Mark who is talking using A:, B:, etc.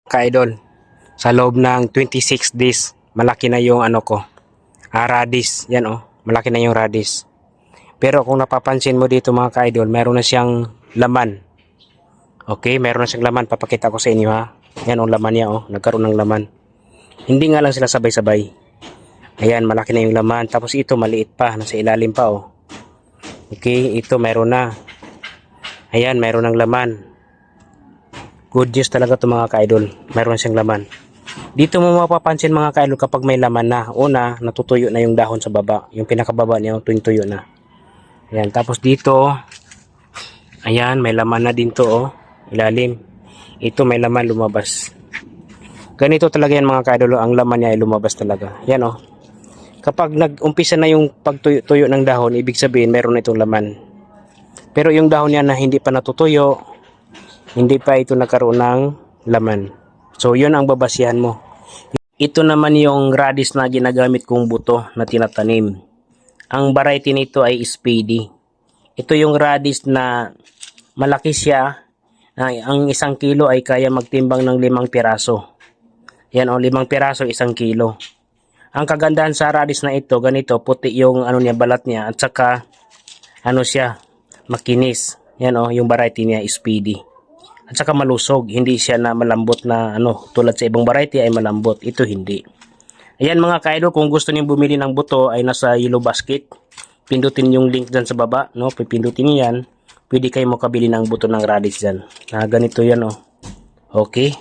A: Ka-idol, sa loob ng 26 days, malaki na yung ano ko, radish. Yan oh, malaki na yung radish. Pero kung napapansin mo dito mga ka-idol, meron na siyang laman. Okay, meron na siyang laman. Papakita ko sa inyo ha. Yan oh, laman niya oh, nagkaroon ng laman. Hindi nga lang sila sabay-sabay. Ayan, malaki na yung laman. Tapos ito, maliit pa, nasa ilalim pa oh. Okay, ito meron na. Ayan, meron ng laman. Good news talaga ito mga ka-idol. Meron siyang laman. Dito mo mapapansin mga ka-idol kapag may laman na. Una, natutuyo na yung dahon sa baba. Yung pinakababa niya, tuyo na. Ayan, tapos dito, ayan, may laman na din to oh. Ilalim. Ito may laman lumabas. Ganito talaga yan mga ka-idol. Ang laman niya ay lumabas talaga. Yan oh. Kapag nag-umpisa na yung pagtuyo ng dahon, ibig sabihin meron na itong laman. Pero yung dahon niya na hindi pa natutuyo, hindi pa ito nagkaroon ng laman. So, yun ang babasihan mo. Ito naman yung radish na ginagamit kong buto na tinatanim. Ang variety nito ay Speedy. Ito yung radish na malaki siya. Ang 1 kilo ay kaya magtimbang ng 5 piraso. Yan o, 5 piraso, 1 kilo. Ang kagandahan sa radish na ito, ganito, puti yung ano niya, balat niya. At saka, ano siya, makinis. Yan o, yung variety niya, Speedy. At saka malusog, hindi siya na malambot na ano, tulad sa ibang variety ay malambot. Ito hindi. Ayan mga ka-idol, kung gusto niyo bumili ng buto ay nasa yellow basket. Pindutin yung link dyan sa baba, no? Pipindutin niyo yan. Pwede kayo makabili ng buto ng radish dyan. Ganito yan oh. Okay.